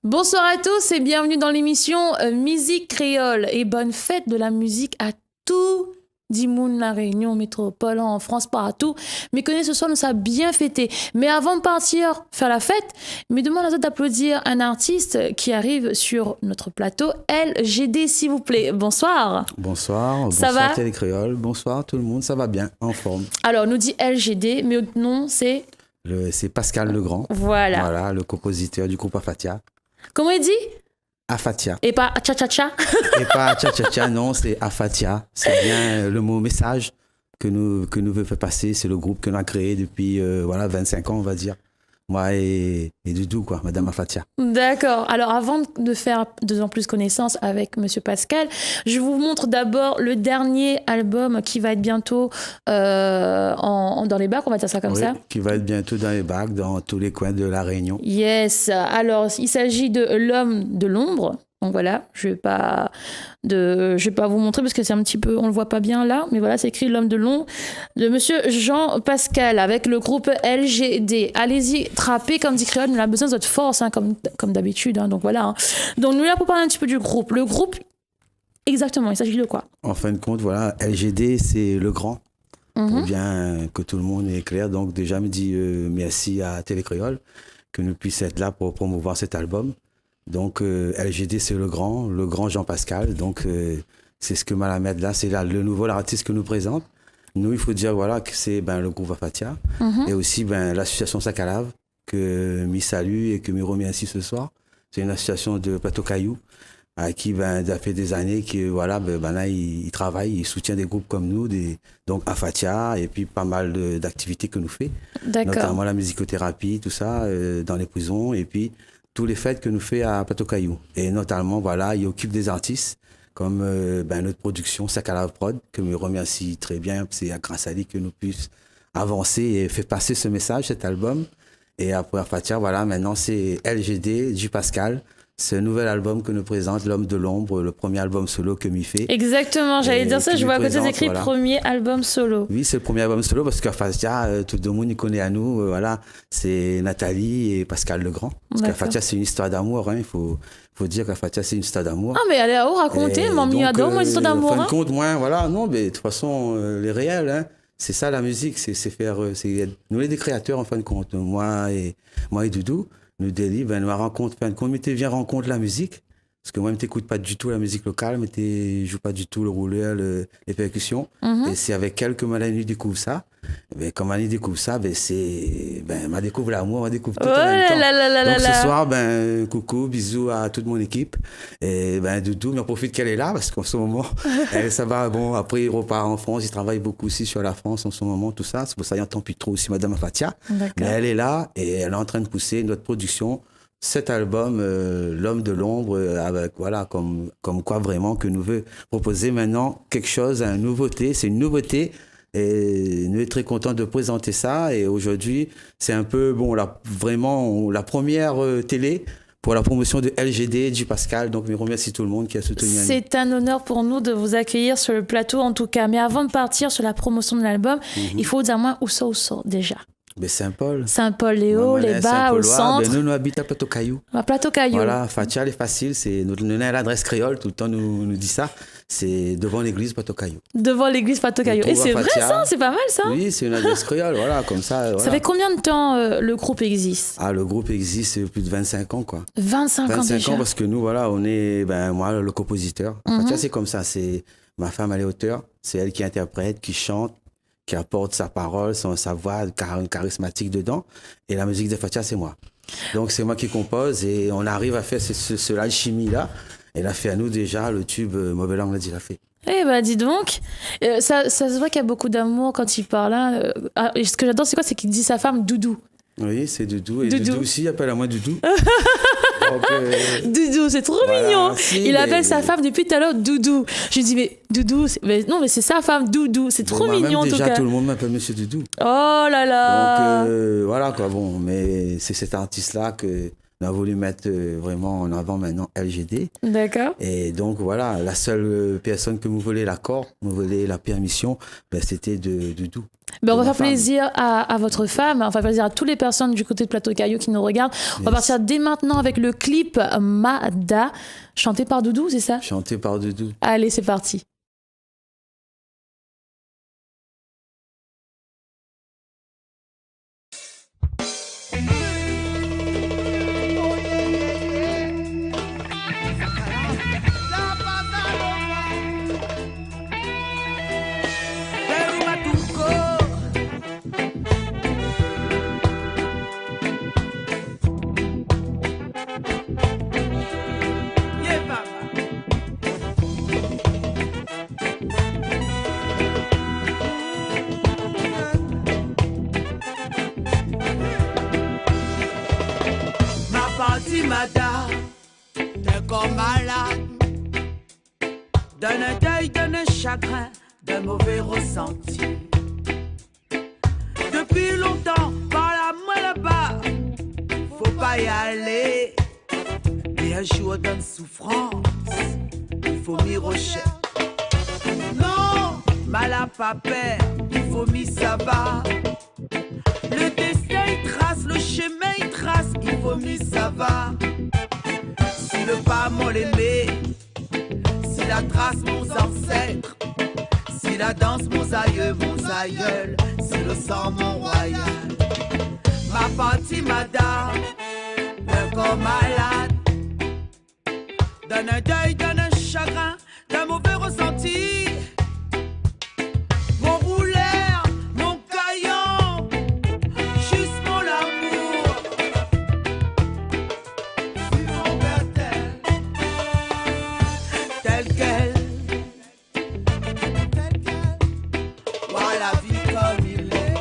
Bonsoir à tous et bienvenue dans l'émission Musique Créole et bonne fête de la musique à tout Dimoun, la Réunion, métropole, en France, partout. Mais connaissez ce soir, nous sommes bien fêtés. Mais avant de partir faire la fête, me demande à toi d'applaudir un artiste qui arrive sur notre plateau, LGD, s'il vous plaît. Bonsoir. Bonsoir, Ça bonsoir va? Télé Créole, bonsoir tout le monde, ça va bien, en forme. Alors, nous dit LGD, mais notre nom, c'est... C'est Pascal Legrand, Voilà. le compositeur du groupe Afatia. Comment il dit? Afatia. Et pas cha-cha-cha? Et pas tcha-tcha-tcha, non, c'est Afatia. C'est bien le mot message que nous veut faire passer. C'est le groupe que l'on a créé depuis 25 ans, on va dire. Moi et Doudou, quoi, Madame Afatia. D'accord. Alors, avant de faire deux ans plus connaissance avec Monsieur Pascal, je vous montre d'abord le dernier album qui va être bientôt dans les bacs, on va dire ça comme ça. Qui va être bientôt dans les bacs, dans tous les coins de la Réunion. Yes. Alors, il s'agit de L'Homme de l'Ombre. Donc voilà, je vais pas vous montrer parce que c'est un petit peu, on le voit pas bien là, mais voilà, c'est écrit L'Homme de l'Ombre de Monsieur Jean Pascal avec le groupe LGD. Allez-y, trappez comme dit Créole, on a besoin de votre force, hein, comme d'habitude. Hein, donc voilà. Hein. Donc nous là pour parler un petit peu du groupe. Le groupe, exactement, il s'agit de quoi? En fin de compte, voilà, LGD, c'est le grand. Pour bien que tout le monde est clair. Donc déjà, me dit merci à Télé Créole que nous puissions être là pour promouvoir cet album. Donc LGD, c'est le grand Jean Pascal. Donc c'est ce que Malamed là, c'est là le nouveau artiste que nous présente. Nous, il faut dire voilà que c'est le groupe Afatia et aussi l'association Sakalave que m'y salue et que m'y remercie ce soir. C'est une association de Plateau Caillou à qui ça fait des années que voilà là il travaille, il soutient des groupes comme nous, donc Afatia et puis pas mal d'activités que nous fait, notamment la musicothérapie, tout ça dans les prisons et puis tous les fêtes que nous fait à Plateau Caillou. Et notamment, voilà, il occupe des artistes comme notre production Sakalave Prod, que me remercie très bien. C'est grâce à lui que nous puissions avancer et faire passer ce message, cet album. Et après Fatia, voilà, maintenant c'est LGD, du Pascal. C'est un nouvel album que nous présente L'Homme de l'Ombre, le premier album solo que m'y fait. Exactement, j'allais dire ça, je vois à côté c'est écrit voilà. Premier album solo. Oui, c'est le premier album solo parce qu'Afatia, tout le monde y connaît à nous, voilà, c'est Nathalie et Pascal Legrand. Parce qu'Afatia, c'est une histoire d'amour, hein, il faut dire qu'Afatia, c'est une histoire d'amour. Ah, mais allez, racontez, mamie adore moi, l'histoire d'amour. En fin de compte, moi, voilà, non, mais de toute façon, les réels, hein, c'est ça la musique, c'est faire, nous les des créateurs en fin de compte, moi et Doudou. Nous délivre, nous rencontre, fin de compte, mais tu viens rencontre la musique. Parce que moi, je n'écoute pas du tout la musique locale, mais je ne joue pas du tout le rouleur, les percussions. Et c'est avec elle que Mélanie découvre ça. Et quand Mélanie découvre ça, m'a découvre l'amour, m'a découvre tout en même temps. Donc ce soir, coucou, bisous à toute mon équipe. Et Doudou, mais on profite qu'elle est là, parce qu'en ce moment, ça va, bon, après il repart en France, il travaille beaucoup aussi sur la France en ce moment, tout ça. C'est pour ça qu'il n'entend plus trop aussi Madame Afatia. Mais elle est là et elle est en train de pousser notre production. Cet album, L'Homme de l'Ombre, avec voilà, comme quoi vraiment que nous veut proposer maintenant quelque chose, une nouveauté. C'est une nouveauté et nous sommes très contents de présenter ça. Et aujourd'hui, c'est un peu vraiment la première télé pour la promotion de LGD, du Pascal. Donc, je remercie tout le monde qui a soutenu. C'est un honneur pour nous de vous accueillir sur le plateau, en tout cas. Mais avant de partir sur la promotion de l'album, il faut dire moi où ça déjà. Saint-Paul. Saint-Paul-Léo, les bas au centre. Nous habitons à Plateau Caillou. À Plateau Caillou. Voilà, Fatia, est facile. Nous avons l'adresse créole, tout le temps nous dit ça. C'est devant l'église Plateau Caillou. Devant l'église Plateau Caillou. Et c'est vrai ça, c'est pas mal ça. Oui, c'est une adresse créole, voilà, comme ça. Voilà. Ça fait combien de temps le groupe existe? Le groupe existe plus de 25 ans, quoi. 25 ans déjà. 25 ans parce que nous, voilà, on est, moi, le compositeur. Fatia, c'est comme ça. C'est ma femme, elle est auteure. C'est elle qui interprète, qui chante, qui apporte sa parole, sa voix charismatique dedans. Et la musique de Fatia, c'est moi. Donc, c'est moi qui compose et on arrive à faire ce alchimie-là. Elle a fait à nous déjà le tube Mauvais Langue, l'a fait. Eh dis donc, ça se voit qu'il y a beaucoup d'amour quand il parle. Hein. Ce que j'adore, c'est quoi? C'est qu'il dit sa femme Doudou. Oui, c'est Doudou. Et Doudou aussi, il appelle à moi Doudou. Doudou, c'est trop mignon. Il appelle sa femme depuis tout à l'heure Doudou. Je lui dis mais Doudou, mais c'est sa femme Doudou. C'est trop mignon en tout cas. Déjà tout le monde m'appelle Monsieur Doudou. Oh là là. Donc voilà quoi. Bon, mais c'est cet artiste là que on a voulu mettre vraiment en avant maintenant LGD. D'accord. Et donc voilà, la seule personne que me voulait l'accord, me voulait la permission, c'était de Doudou. Ben, on va faire plaisir à votre femme, on va faire plaisir à toutes les personnes du côté de Plateau Caillou qui nous regardent. On va partir dès maintenant avec le clip Mada, chanté par Doudou, c'est ça? Chanté par Doudou. Allez, c'est parti. D'un corps malade, d'un deuil, d'un chagrin, d'un mauvais ressenti. Depuis longtemps, par la moi là-bas, faut pas y aller. Et un jour d'une souffrance, il faut m'y rocher. Non, mal à pas peur, il faut m'y savoir. Le destin il trace, le chemin il trace, il faut m'y savoir. Si le pas mon l'aimé, si la trace mon ancêtre, si la danse mon aïeul, si le sang mon royal. Ma partie madame, d'un corps malade, d'un deuil, d'un chagrin, d'un mauvais ressenti. Mon rouleur, mon caillon, juste mon amour. Suis mon père tel quel. Vois la vie comme il est.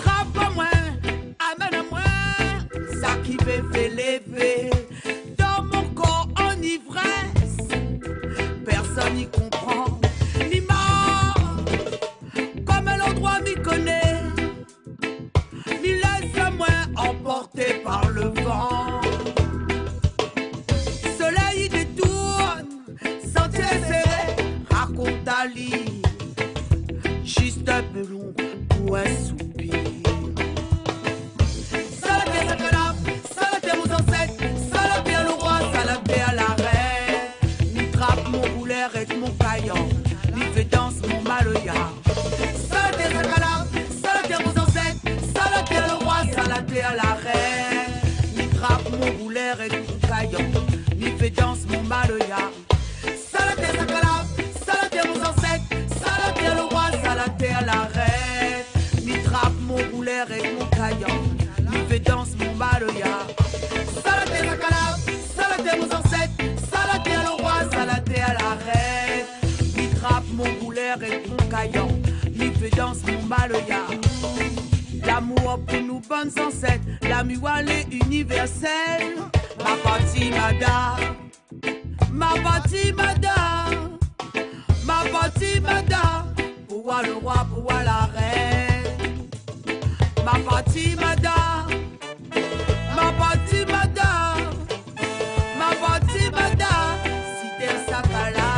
Frappe-moi, amène-moi, ça qui fait lever. Dans mon corps en ivresse, personne n'y comprend, ni mort, comme l'endroit m'y connaît, ni laisse-moi emporté par le vent. Soleil détourne, sentier serré, raconte à lit, juste un peu long pour un soupir. Salaté Sakalaf, salaté aux ancêtres, salaté à le roi, salaté à la reine. Ni trappe mon rouleur et mon caillon, ni fait danse mon maloya. Salaté Sakalaf, salaté aux ancêtres, salaté à le roi, salaté à la reine. Ni trappe mon rouleur et mon caillon, ni fait danse mon maloya. Salaté Sakalaf, salaté aux ancêtres, salaté à le roi, salaté à la reine. Ni trappe mon rouleur et mon caillon, ni fait danse mon maloya. Salaté Sakalaf, salaté aux ancêtres, salaté à le roi, salaté à la reine. Ni trappe mon rouleur et mon caillon, ni fait danse mon maloya. L'amour pour nous bonnes ancêtres, la muale est universelle. Ma partie madame, ma partie madame, ma partie madame, pour voir le roi, pour voir la reine. Ma partie madame, ma partie madame, ma partie madame, si t'es Sakala.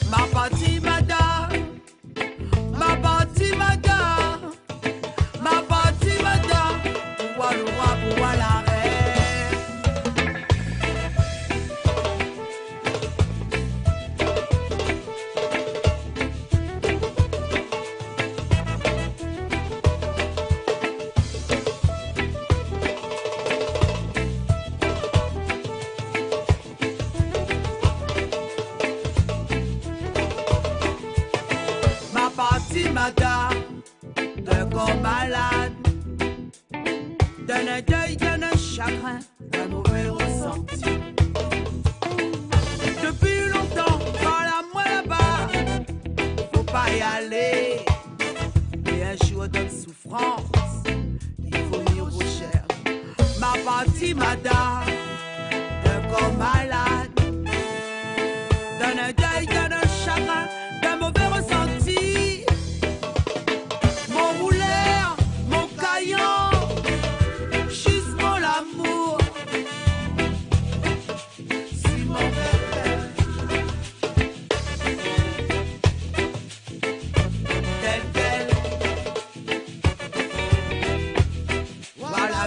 Ma partie madame, ma partie madame, ma partie madame, pour voir le roi, pour voir la reine. Ma partie madame, d'un corps malade, d'un deuil, d'un chagrin, d'un mauvais ressenti. Depuis longtemps, par la moi là-bas, faut pas y aller. Et un jour d'une souffrance, il faut venir au cher. Ma partie madame, d'un corps malade, d'un deuil, d'un chagrin, d'un mauvais ressenti.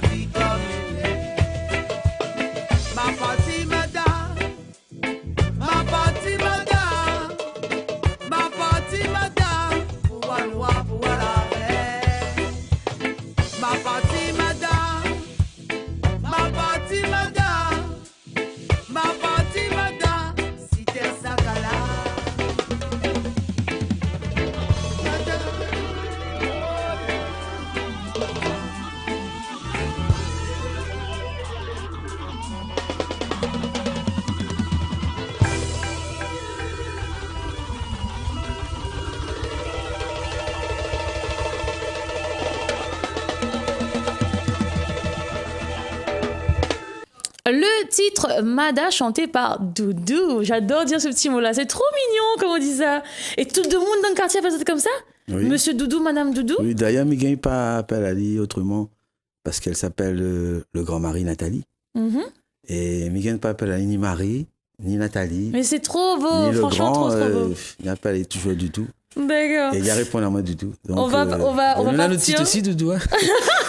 la vie comme elle est. Ma Fatimata, ma Fatimata, ma Fatimata, pouwa la reine. Ma Fatimata, ma Fatimata, ma Fatimata, si t'es sakala. Le titre Mada chanté par Doudou. J'adore dire ce petit mot-là. C'est trop mignon comme on dit ça. Et tout le monde dans le quartier fait ça comme ça? Oui. Monsieur Doudou, Madame Doudou? Oui, d'ailleurs, je ne pas appel à lui autrement parce qu'elle s'appelle le grand-mari Nathalie. Mhm. Et je ne gagne pas appel à ni Marie, ni Nathalie, Mais c'est trop beau, ni le franchement, grand. trop beau. Il n'a pas allé toujours du tout. D'accord. Et il a répondu à moi du tout. Donc, On va on a le partir. titre aussi, Doudou. Hein.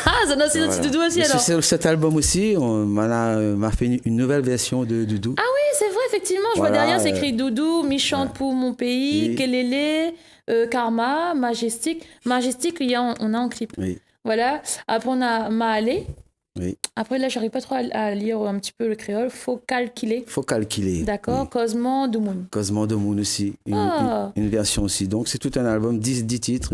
Ah, ça donne aussi notre Voilà. petit Doudou aussi alors. Sur cet album aussi, on m'a fait une nouvelle version de Doudou. Ah oui, c'est vrai, effectivement. Je vois Voilà, derrière, c'est écrit Doudou, Mi-chante pour mon pays, Oui. Kelele, Karma, Majestic. Majestic, on a en clip. Oui, Voilà. Après, on a Maale. oui. Après, là, j'arrive pas trop à lire un petit peu le créole. Faut calculer. Faut calculer. D'accord. Oui. Cosmo Doumoun. Cosmo de Moon aussi, Ah. une version aussi. Donc c'est tout un album, 10 titres,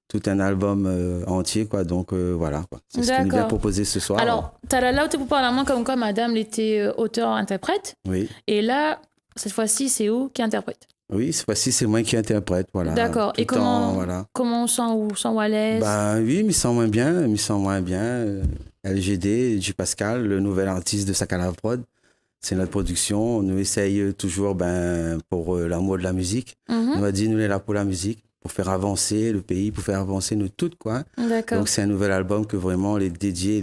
tout un album entier, quoi. Donc voilà, quoi. C'est ce qu'on nous a D'accord. proposé ce soir. Alors, t'as là où t'es pour parler à moi comme quoi madame était auteur-interprète. Oui, Et là, cette fois-ci, c'est où qui interprète? oui, cette fois-ci, c'est moi qui interprète, voilà. D'accord. Tout Et comment, voilà. comment on sent à l'aise? Ben oui, il me sent moins bien, LGD, J. Pascal, le nouvel artiste de Sakala Prod. C'est notre production. On nous essaye toujours, pour l'amour de la musique. Mhm. On a dit, nous, on est là pour la musique, pour faire avancer le pays, pour faire avancer nous toutes, quoi. D'accord. Donc c'est un nouvel album que vraiment les dédié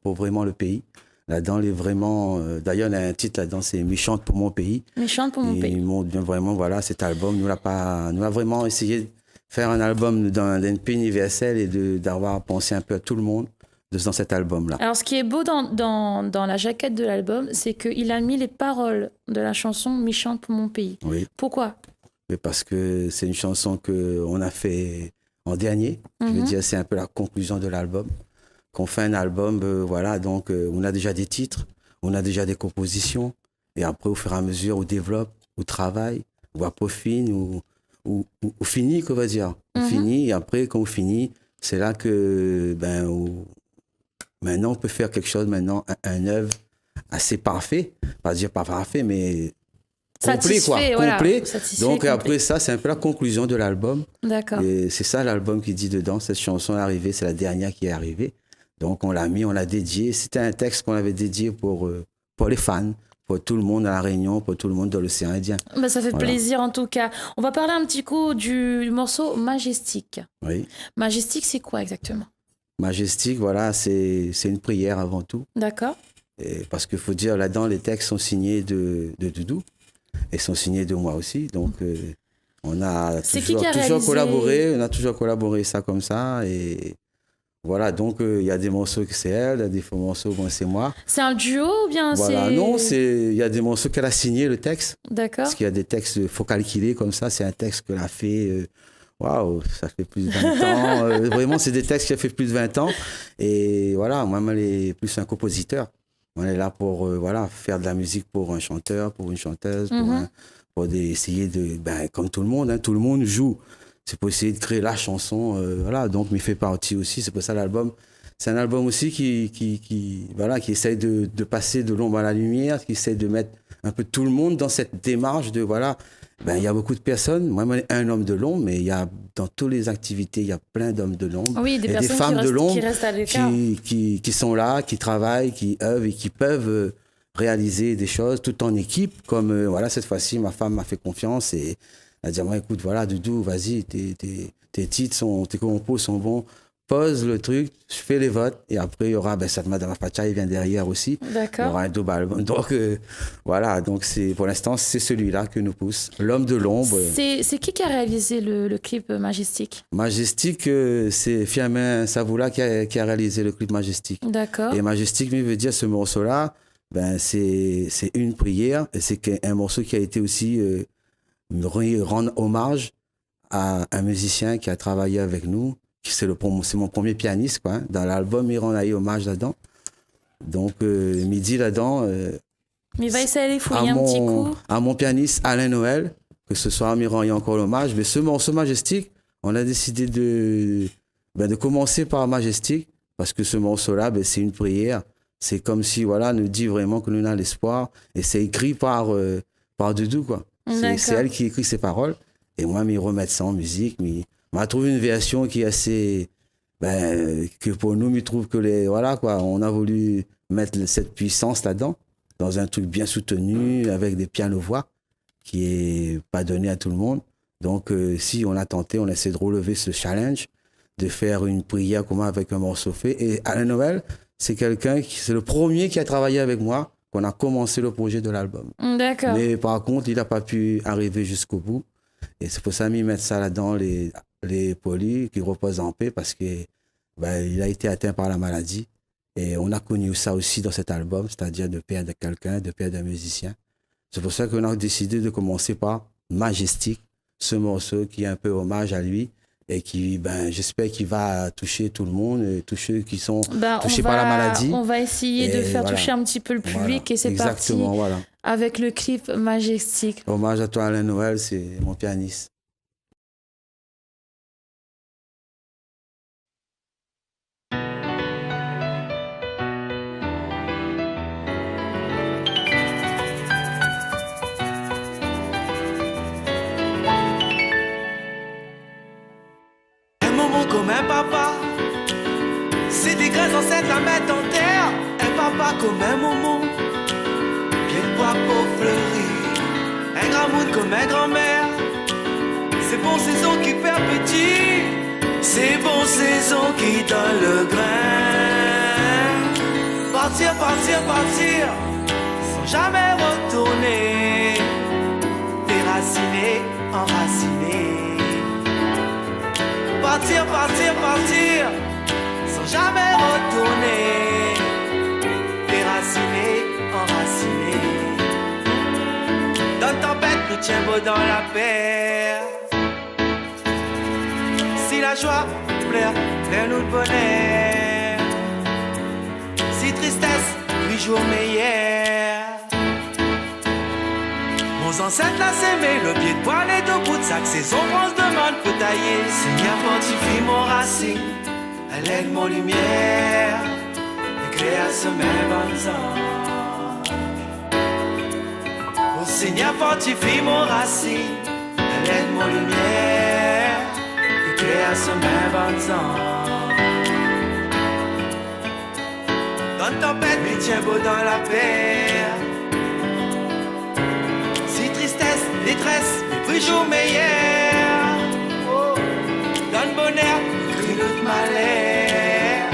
pour vraiment le pays. Là-dedans, les vraiment. D'ailleurs, il y a un titre là-dedans, c'est Mi-chante pour mon pays. Mi-chante pour mon Et pays. ils montrent bien vraiment, voilà, cet album. Nous a vraiment essayé de faire un album d'un pays universel et d'avoir pensé un peu à tout le monde dans cet album-là. Alors, ce qui est beau dans la jaquette de l'album, c'est qu'il a mis les paroles de la chanson Mi-chante pour mon pays. Oui, Pourquoi? mais parce que c'est une chanson qu'on a fait en dernier. Je veux Mhm. dire, c'est un peu la conclusion de l'album. Qu'on fait un album, voilà, donc on a déjà des titres, on a déjà des compositions, et après, au fur et à mesure, on développe, on travaille, on va peaufine, ou finit, qu'on va dire. On Mhm. finit, et après, quand on finit, c'est là que, maintenant, on peut faire quelque chose, maintenant, un œuvre assez parfait, pas dire pas parfait, mais complet, quoi, Satisfait, voilà. complet. Satisfait, Donc complet. après ça, c'est un peu la conclusion de l'album. D'accord. Et c'est ça l'album qui dit dedans. Cette chanson est arrivée, c'est la dernière qui est arrivée. Donc on l'a mis, on l'a dédié. C'était un texte qu'on avait dédié pour les fans, pour tout le monde à La Réunion, pour tout le monde dans l'océan Indien. Bah, ça fait Voilà. plaisir en tout cas. On va parler un petit coup du morceau Majestic. Oui. Majestic, c'est quoi exactement? Majestic, voilà, c'est une prière avant tout. D'accord. Et parce qu'il faut dire, là-dedans, les textes sont signés de Doudou et sont signés de moi aussi. Donc on a C'est qui a toujours réalisé? collaboré, on a toujours collaboré ça comme ça. Et voilà, donc il y a des morceaux que c'est elle, il y a des morceaux que c'est moi. C'est un duo ou bien Voilà, c'est... non, il y a des morceaux qu'elle a signé le texte. D'accord. Parce qu'il y a des textes, faut calculer comme ça, c'est un texte qu'elle a fait, waouh, ça fait plus de 20 ans. Vraiment, c'est des textes qu'elle a fait plus de 20 ans. Et voilà, moi, elle est plus un compositeur. On est là pour faire de la musique pour un chanteur, pour une chanteuse, pour essayer de, comme tout le monde, hein, tout le monde joue. C'est pour essayer de créer la chanson, voilà. Donc, m'y fait partie aussi. C'est pour ça l'album. C'est un album aussi qui essaye de passer de l'ombre à la lumière, qui essaye de mettre un peu tout le monde dans cette démarche de, voilà, il y a beaucoup de personnes. Moi, je suis un homme de l'ombre, mais il y a, dans toutes les activités, il y a plein d'hommes de l'ombre. Oui, des et personnes des femmes de l'ombre qui restent à l'écart. qui sont là, qui travaillent, qui œuvrent et qui peuvent réaliser des choses tout en équipe. Comme, voilà, cette fois-ci, ma femme m'a fait confiance et elle a dit, moi, écoute, voilà, Doudou, vas-y, tes titres, tes compos sont bons. pose le truc, je fais les votes, et après, il y aura Madame Facha, il vient derrière aussi. D'accord. Il y aura un double album. Donc, voilà, donc pour l'instant, c'est celui-là que nous pousse. L'homme de l'ombre. C'est qui a réalisé le clip Majestic? Majestic, c'est Fiamin Savoula qui a réalisé le clip Majestic. D'accord. Et Majestic, veut dire ce morceau-là, c'est une prière, et c'est un morceau qui a été aussi rendre hommage à un musicien qui a travaillé avec nous. C'est mon premier pianiste, quoi. Hein. Dans l'album, il rend hommage là-dedans. Donc, Midi là-dedans. Mais va essayer de fouiller un petit coup. À mon pianiste, Alain Noël, que ce soit il rend encore hommage. Mais ce morceau Majestic, on a décidé de commencer par Majestic, parce que ce morceau-là, c'est une prière. C'est comme si, voilà, nous dit vraiment que nous avons l'espoir. Et c'est écrit par Doudou, quoi. C'est elle qui écrit ses paroles. Et moi, je remettre ça en musique. On a trouvé une version qui est assez... que pour nous, je trouve que on a voulu mettre cette puissance là-dedans, dans un truc bien soutenu, avec des pianos-voix, qui est pas donné à tout le monde. Donc, si on a tenté, on a essayé de relever ce challenge, de faire une prière comme avec un morceau fait. Et Alain Noël, c'est le premier qui a travaillé avec moi, qu'on a commencé le projet de l'album. D'accord. Mais par contre, il n'a pas pu arriver jusqu'au bout. Et c'est pour ça qu'ils mettent ça là-dedans, les polis, qui reposent en paix, parce que il a été atteint par la maladie. Et on a connu ça aussi dans cet album, c'est-à-dire de perdre quelqu'un, de perdre un musicien. C'est pour ça qu'on a décidé de commencer par Majestic, ce morceau qui est un peu hommage à lui, et qui, j'espère qu'il va toucher tout le monde, tous ceux qui sont touchés par la maladie. On va essayer de faire toucher un petit peu le public, et c'est parti avec le clip Majestic. Hommage à toi, Alain Noël, c'est mon pianiste. Comme un papa, c'est des grands ancêtres la mettre en terre. Un papa comme un moment, bien de bois pour fleurir. Un grand monde comme un grand-mère, c'est bon saison qui perd petit, c'est bon saison qui donne le grain. Partir, partir, partir, sans jamais retourner. Déraciné, enraciné. Partir, partir, partir, sans jamais retourner. Déraciné, enraciné. Dans tempête, nous tient beau dans la paix. Si la joie pleure, pleure-nous de bonheur. Si tristesse, 8 jours meilleurs. Nos ancêtres l'a sémé, le pied de poil et de bout de sac. Saison France demande pour tailler. Seigneur fortifie mon racine, à l'aide mon lumière, éclaire à semer bonnes oh Seigneur fortifie mon racine, à l'aide mon lumière, éclaire à semer bonnes dans tempête, mais tiens beau dans la paix. Détresse, plus jour meilleur. Oh, dans le bonheur, crie notre malheur.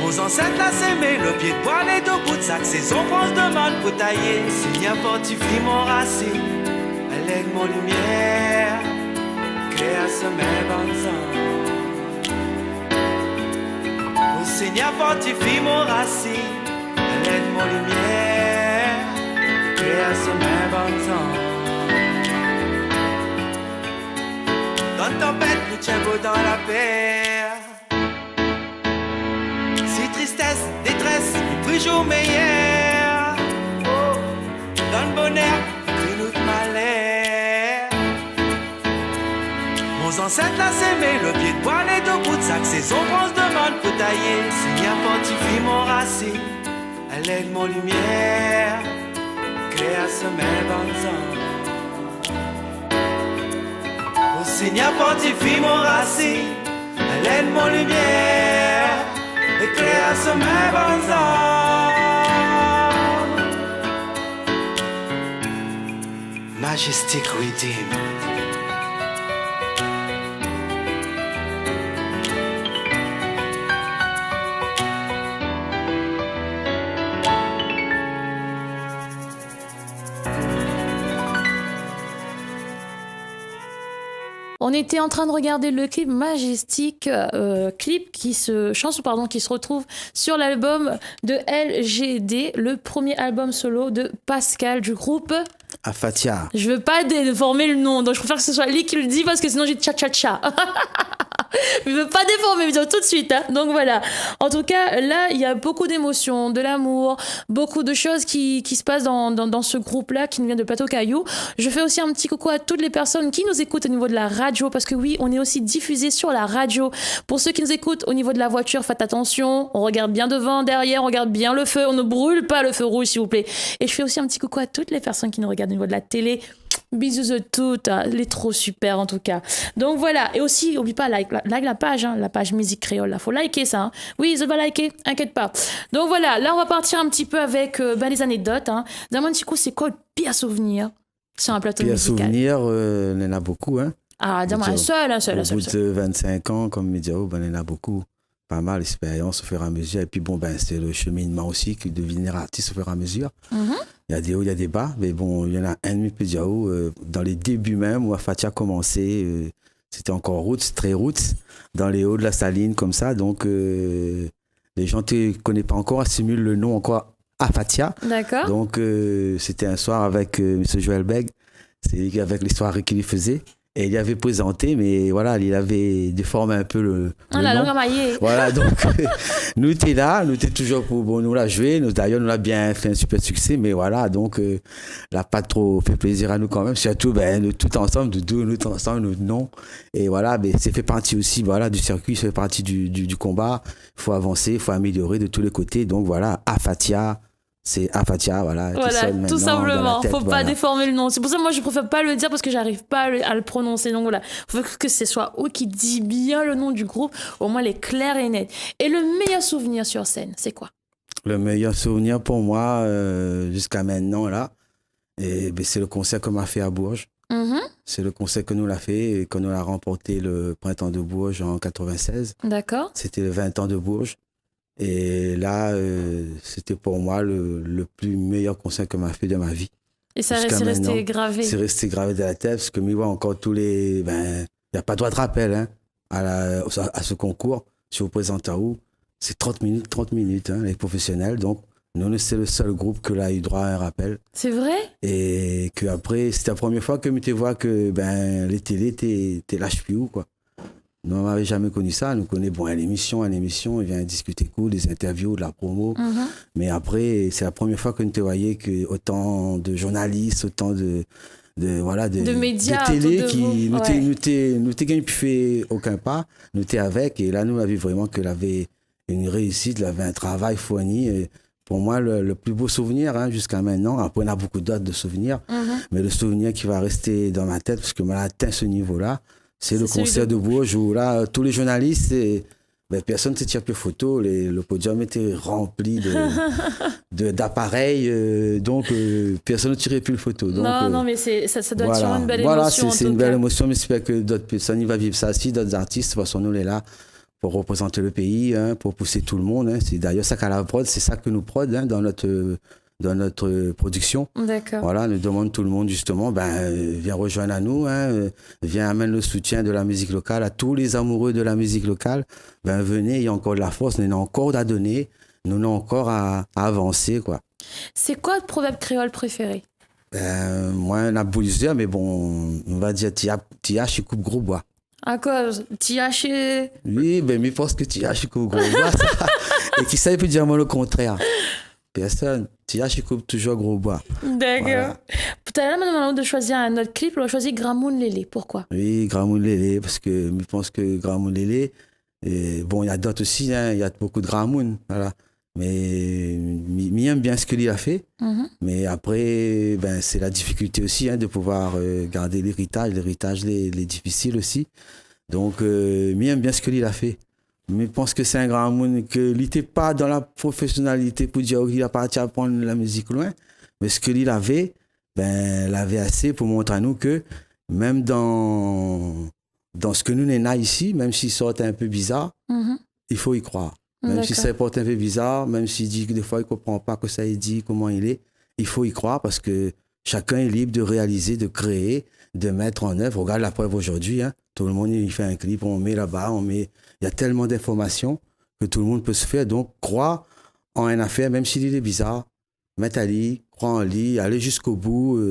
Nos ancêtres l'a sémé, le pied de poil et de bout de sac. Saison France demande pour tailler. Seigneur fortifie mon racine, allègue mon lumière, crée à semer bonnes oh Seigneur fortifie mon racine, allègue mon lumière, à semer bonnes dans tempête, nous tient beau dans la paix. Si tristesse, détresse, plus jour meilleur. Oh, dans le bonheur, crie notre malheur. Nos ancêtres l'a sémé, le pied de poil et de bout de sac. Saison France demande pour tailler. Seigneur fortifie mon racine, allègue mon lumière, à semer bonnes oh Seigneur fortifie mon racine, à l'aide mon lumière, éclaire à semer bonnes Majestic Redeem. On était en train de regarder le clip Majestic, chanson qui se retrouve sur l'album de LGD, le premier album solo de Pascal du groupe Afatia. Je veux pas déformer le nom, donc je préfère que ce soit lui qui le dit parce que sinon j'ai tcha-tcha-tcha. Je veux pas déformer, mais tout de suite. Hein. Donc voilà. En tout cas, là, il y a beaucoup d'émotions, de l'amour, beaucoup de choses qui se passent dans ce groupe-là qui nous vient de Plateau Caillou. Je fais aussi un petit coucou à toutes les personnes qui nous écoutent au niveau de la radio, parce que oui, on est aussi diffusé sur la radio. Pour ceux qui nous écoutent au niveau de la voiture, faites attention. On regarde bien devant, derrière, on regarde bien le feu. On ne brûle pas le feu rouge, s'il vous plaît. Et je fais aussi un petit coucou à toutes les personnes qui nous regardent au niveau de la télé. Bisous de toutes, elle est trop super en tout cas. Donc voilà, et aussi, n'oublie pas, like la page Musique Créole, là, faut liker ça. Hein. Oui, je vais liker, inquiète pas. Donc voilà, là on va partir un petit peu avec les anecdotes. Hein. Dis-moi un petit coup, c'est quoi le pire souvenir sur un plateau musical? Pire souvenir, il y en a beaucoup. Hein. Ah, dis-moi un seul. Au bout de 25 ans, comme Médiao, il y en a beaucoup. Pas mal d'expérience au fur et à mesure. Et puis bon, c'est le cheminement aussi que de devenir artiste au fur et à mesure. Il y a des hauts, il y a des bas. Mais bon, il y en a un de Médiao, dans les débuts même, où Afatia a commencé, c'était encore roots, très roots, dans les hauts de la Saline, comme ça. Donc, les gens ne te connaissent pas encore, assimilent le nom encore Afatia. D'accord. Donc, c'était un soir avec M. Joël Beg. C'est avec l'histoire qu'il faisait. Et il avait présenté, mais voilà, il avait déformé un peu le la nom. langue amaillée. Voilà, donc nous étions là, nous étions toujours pour nous la jouer. D'ailleurs, nous a bien fait un super succès, mais voilà, donc n'a pas trop fait plaisir à nous quand même. Surtout, nous tout ensemble, nous tout ensemble, nous non. Et voilà, c'est fait partie aussi, voilà, du circuit, ça fait partie du combat. Il faut avancer, il faut améliorer de tous les côtés. Donc voilà, Afatia. C'est Afatia, voilà. Voilà, tout simplement. Faut pas déformer le nom. C'est pour ça que moi, je préfère pas le dire parce que j'arrive pas à le prononcer. Donc voilà, faut que ce soit eux qui dit bien le nom du groupe. Au moins, les clairs et nets. Et le meilleur souvenir sur scène, c'est quoi? Le meilleur souvenir pour moi, jusqu'à maintenant, là, c'est le concert qu'on m'a fait à Bourges. C'est le concert que nous l'a fait et que nous l'a remporté le printemps de Bourges en 96. D'accord. C'était le 20 ans de Bourges. Et là, c'était pour moi le plus meilleur concert que m'a fait de ma vie. Et ça c'est resté gravé. C'est resté gravé de la tête parce que moi, encore tous les... il n'y a pas de droit de rappel hein, à ce concours. Si vous présentez à où, c'est 30 minutes, hein, les professionnels. Donc, nous, c'est le seul groupe que a eu droit à un rappel. C'est vrai? Et qu'après, c'était la première fois que tu vois que les télés, t'es lâche plus où, quoi. Nous, on n'avait jamais connu ça. Nous connaissons à l'émission, il vient discuter cool, des interviews, de la promo. Mais après, c'est la première fois que nous te voyons que autant de journalistes, autant de médias, de télé qui nous t'ai pu faire aucun pas. Nous t'es avec et là, nous avions vraiment qu'elle avait une réussite, elle avait un travail fourni. Et pour moi, le plus beau souvenir hein, jusqu'à maintenant. Après, on a beaucoup d'autres de souvenirs. Mais le souvenir qui va rester dans ma tête, parce que moi, atteint ce niveau-là, c'est le concert de Bourges où là, tous les journalistes, personne ne se tire plus photo. Le podium était rempli d'appareils, donc personne ne tirait plus le photo. Donc, non, mais ça doit être une belle émotion. Voilà, c'est une belle émotion, mais j'espère que d'autres personnes vont vivre ça aussi, d'autres artistes. De toute façon, nous, on est là pour représenter le pays, hein, pour pousser tout le monde. Hein. C'est d'ailleurs ça qu'à la prod, c'est ça que nous prod hein, dans notre production. D'accord. Voilà, nous demande tout le monde justement, viens rejoindre à nous, hein, viens amener le soutien de la musique locale à tous les amoureux de la musique locale. Venez, il y a encore de la force, nous avons encore à donner, nous avons encore à avancer, quoi. C'est quoi le proverbe créole préféré? Moi, on a plusieurs, mais bon, on va dire Tia chez coupe gros bois. À cause Tia chez... Oui, mais je pense que Tia chez coupe gros bois, ça. Et qui ça, il peut dire moi le contraire. Personne. Tia chez coupe toujours gros bois. D'accord. Voilà. Tout à l'heure, maintenant de choisir un autre clip, on a choisi Gramoun Lélé. Pourquoi? Oui, Gramoun Lélé, parce que je pense que Gramoun Lélé, bon, il y a d'autres aussi, hein, il y a beaucoup de Gramoun, voilà. Mais j'aime bien ce qu'il a fait. Mais après, c'est la difficulté aussi hein, de pouvoir garder l'héritage. L'héritage, il est difficile aussi. Donc, j'aime bien ce qu'il a fait. Mais je pense que c'est un grand monde qu'il n'était pas dans la professionnalité pour dire qu'il a parti apprendre la musique loin. Mais ce qu'il avait, il avait assez pour montrer à nous que même dans ce que nous n'est là ici, même s'il sort un peu bizarre, il faut y croire. Même si ça porte un peu bizarre, même s'il dit que des fois il ne comprend pas que ça il dit, comment il est, il faut y croire parce que chacun est libre de réaliser, de créer, de mettre en œuvre. Regarde la preuve aujourd'hui, hein. Tout le monde, il fait un clip, on met là-bas, il y a tellement d'informations que tout le monde peut se faire. Donc, crois en une affaire, même s'il est bizarre, mets à lit, crois en lui, allez jusqu'au bout,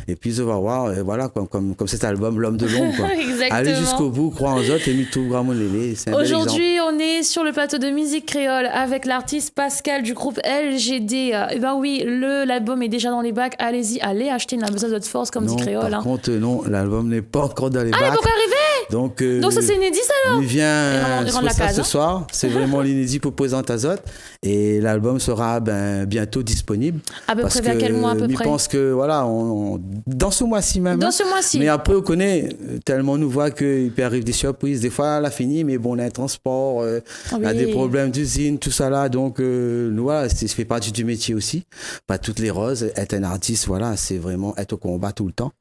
et puis on va voir, voilà, comme cet album, L'Homme de l'Ombre. Exactement. Allez jusqu'au bout, crois en autres, et mis tout Gramon Lélé. Aujourd'hui, on est sur le plateau de musique créole avec l'artiste Pascal du groupe LGD. Eh ben oui, l'album est déjà dans les bacs. Allez-y, allez acheter, il n'a besoin de votre force, comme dit créole. Par contre, non, l'album n'est pas encore dans les bacs. Ah, il n'est pas arrivé. Donc ça, c'est inédit, ça, alors. Il vient ce soir. C'est vraiment l'inédit pour présenter Azote. Et l'album sera bientôt disponible. À peu près, vers quel mois, à peu près? Je pense que, voilà, dans ce mois-ci même. Dans ce mois-ci. Mais après, on connaît, tellement nous voit qu'il peut arriver des surprises. Des fois, elle a fini, mais bon, on a un transport, on a des problèmes d'usine, tout ça là. Donc, nous, voilà, ça fait partie du métier aussi. Pas toutes les roses. Être un artiste, voilà, c'est vraiment être au combat tout le temps.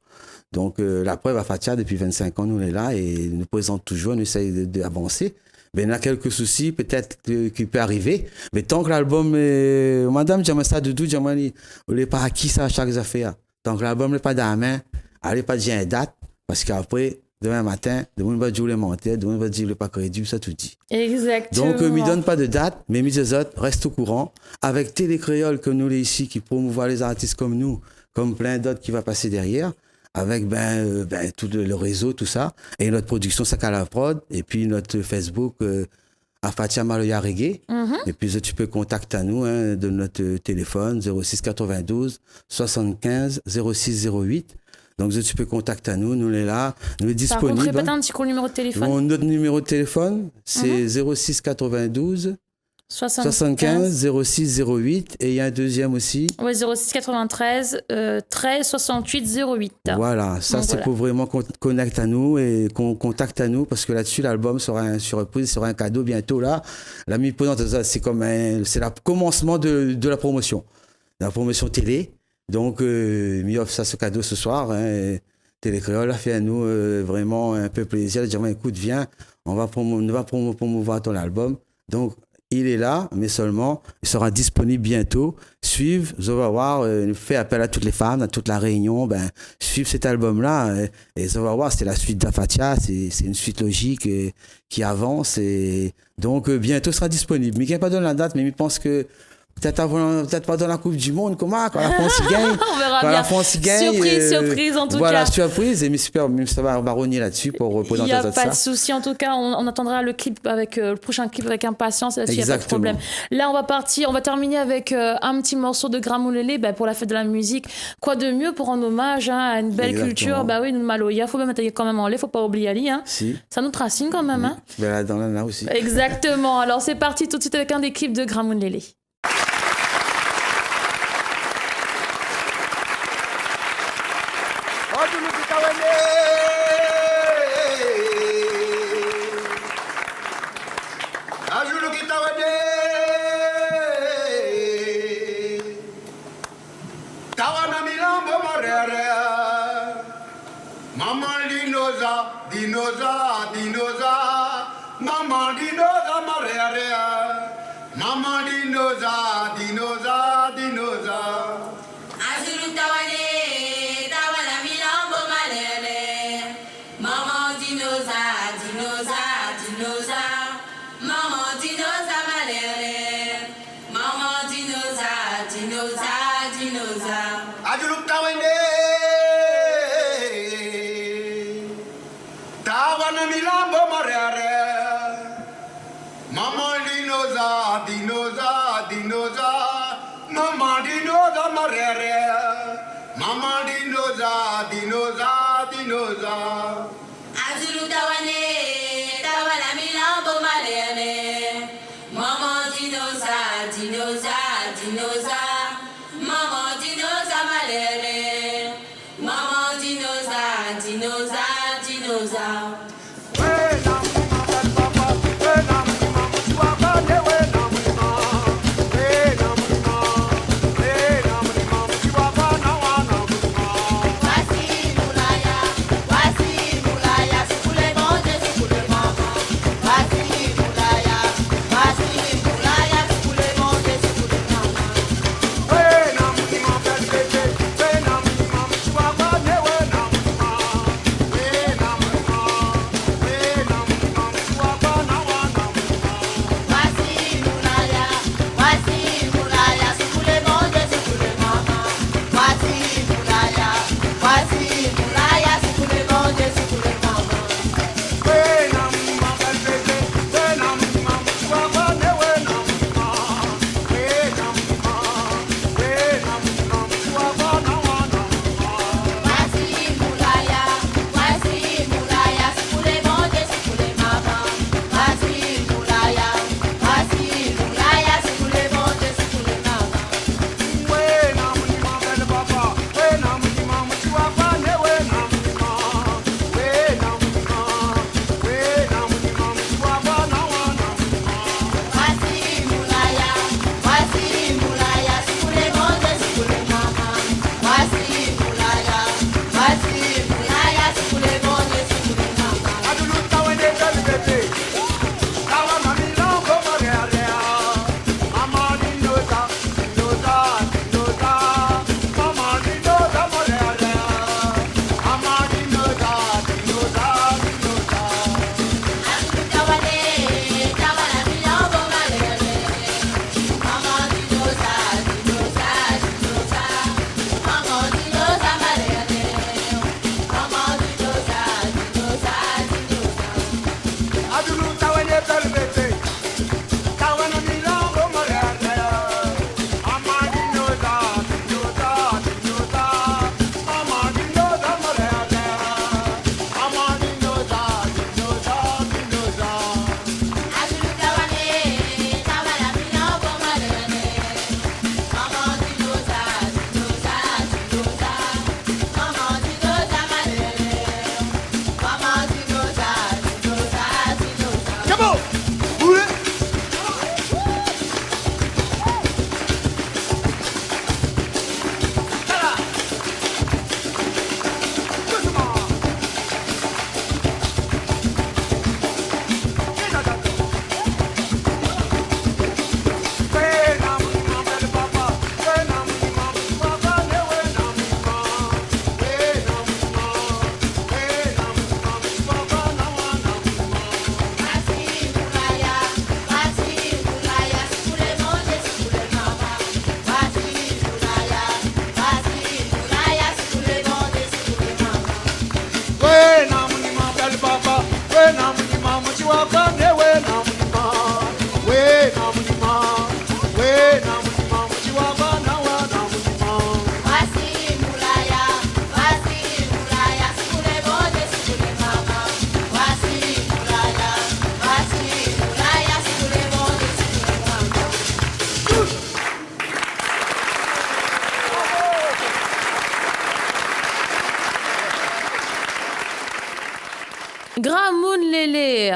Donc, la preuve à Fatia, depuis 25 ans, nous, on est là et nous présente toujours, on essaye d'avancer. Mais il y a quelques soucis, peut-être, qui peut arriver. Mais tant que l'album est... Madame, j'aime ça, Doudou, j'aime on n'est pas acquis ça à chaque affaire. Tant que l'album n'est pas dans la main, allez pas dire une date, parce qu'après, demain matin, demain va dire les mentir, demain va dire il n'est pas crédible, ça tout dit. Exactement. Donc, ne donne pas de date, mais mis les autres, reste au courant. Avec Télé Créole, comme nous, les ici, qui promouvoit les artistes comme nous, comme plein d'autres qui va passer derrière. Avec tout le réseau, tout ça. Et notre production, Sakala Prod. Et puis notre Facebook, Afatia Maloya Reggae. Et puis tu peux contacter à nous de notre téléphone 06 92 75 06 08. Donc tu peux contacter à nous, nous on est là, nous est disponible. Par contre, répète un petit coup le numéro de téléphone. Notre numéro de téléphone, c'est 06 92 75 06 08 et il y a un deuxième aussi. Oui, 06 93 13 68 08. Voilà, ça c'est pour vraiment qu'on connecte à nous et qu'on contacte à nous parce que là-dessus l'album sera une surprise, sera un cadeau bientôt là. La mi-présente, c'est comme c'est le commencement de la promotion télé. Donc mi offre ça ce cadeau ce soir. Télé Créole a fait à nous vraiment un peu plaisir. Elle dit écoute viens, on va promouvoir ton album. Donc il est là, mais seulement, il sera disponible bientôt. Suivre, vous allez voir, fait appel à toutes les femmes, à toute la réunion, suivre cet album-là. Et vous allez voir, c'est la suite d'Afatia, c'est une suite logique qui avance. Et donc, bientôt sera disponible. Mais il n'y a pas donné la date, mais il pense que peut-être pas dans la Coupe du Monde, quand la France gagne. On verra bien. La France gagne. Surprise en tout cas. Voilà, surprise. Et super, ça va baronner là-dessus pour représenter ça. Il n'y a pas de souci. En tout cas, on attendra le clip le prochain clip avec impatience. Là-dessus, il n'y a pas de problème. Là, on va terminer avec un petit morceau de Grammoulélé pour la fête de la musique. Quoi de mieux pour rendre hommage à une belle culture. Oui, nous Maloya. Il faut même mettre quand même en l'air. Il ne faut pas oublier Ali. Si. Ça nous tracine quand même. Dans là aussi. Exactement. Alors, c'est parti tout de suite avec un des clips de Grammoulélé.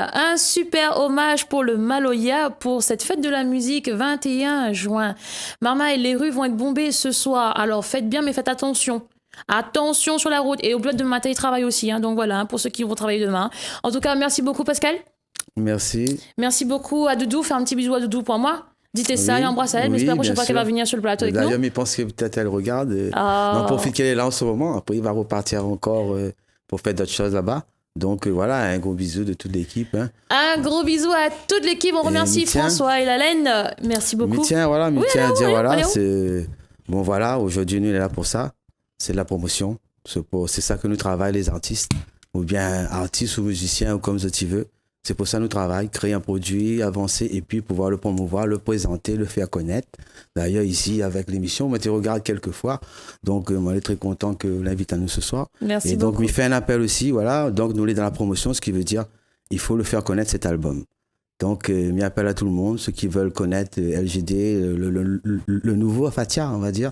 Maloya. Un super hommage pour le Maloya pour cette fête de la musique 21 juin. Marmaille, les rues vont être bombées ce soir. Alors faites bien, mais faites attention. Attention sur la route. Et au bloc de matin, ils travaillent aussi. Hein. Donc voilà, pour ceux qui vont travailler demain. En tout cas, merci beaucoup, Pascal. Merci. Merci beaucoup à Doudou. Fais un petit bisou à Doudou pour moi. Dites ça et embrasse elle. Mais c'est Oui, pas la prochaine bien fois qu'elle sûr. va venir sur le plateau avec nous. D'ailleurs, il pense que peut-être elle regarde. Ah. On en profite qu'elle est là en ce moment. Après, il va repartir encore pour faire d'autres choses là-bas. Donc voilà, un gros bisou de toute l'équipe. Hein. Un gros bisou à toute l'équipe. On remercie François et Lalaine. Merci beaucoup. Mitien, voilà, Oui, Mitien à dire, oui, voilà, allez, c'est... Bon, voilà, aujourd'hui, nous, on est là pour ça. C'est de la promotion. C'est ça que nous travaillons, les artistes. Ou bien artistes ou musiciens, ou comme tu veux. C'est pour ça que nous travaillons, créer un produit, avancer, et puis pouvoir le promouvoir, le présenter, le faire connaître. D'ailleurs, ici, avec l'émission, on te regarde quelques fois. Donc, on est très content que l'invite à nous ce soir. Merci et donc, beaucoup. il fait un appel aussi, voilà. Donc, nous, on est dans la promotion, ce qui veut dire il faut le faire connaître, cet album. Donc, il appelle à tout le monde, ceux qui veulent connaître LGD, le nouveau Fatia, on va dire.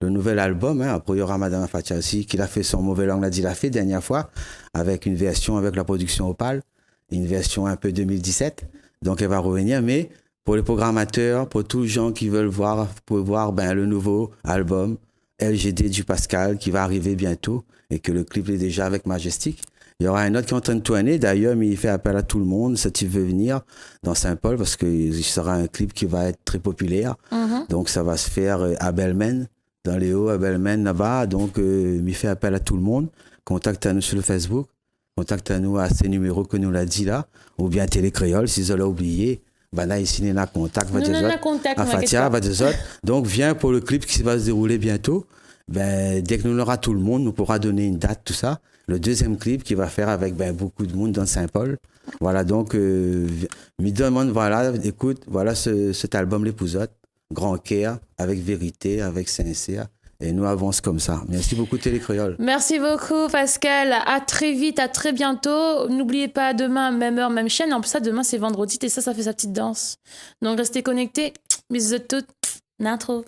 Le nouvel album, hein. Après il y aura Madame Fatia aussi, qui l'a fait son mauvais langue, l'a dit, l'a fait dernière fois, avec une version avec la production Opal, une version un peu 2017. Donc elle va revenir, mais pour les programmateurs, pour tous les gens qui veulent voir, pour voir le nouveau album LGD du Pascal qui va arriver bientôt et que le clip est déjà avec Majestic. Il y aura un autre qui est en train de tourner d'ailleurs, mais il fait appel à tout le monde si tu veux venir dans Saint-Paul parce qu'il sera un clip qui va être très populaire. Donc ça va se faire à Belmen. Dans les hauts, à Belmen, là-bas. Donc, il fait appel à tout le monde. Contacte à nous sur le Facebook. Contacte à nous à ces numéros que nous l'a dit là. Ou bien Télécréole, si vous l'avez oublié. Ben là, ici, il y a un contact. À Fatia, va des autres. Donc, viens pour le clip qui va se dérouler bientôt. Ben, dès que nous aura tout le monde, nous pourra donner une date, tout ça. Le deuxième clip qui va faire avec beaucoup de monde dans Saint-Paul. Voilà, donc, me demande, voilà, écoute, voilà cet album, L'Épousotte. Grand cœur, avec vérité, avec sincère. Et nous avançons comme ça. Merci beaucoup, Télécréole. Merci beaucoup, Pascal. À très vite, à très bientôt. N'oubliez pas, demain, même heure, même chaîne. En plus, ça, demain, c'est vendredi. Et ça fait sa petite danse. Donc, restez connectés. Bisous à toutes. Nintro.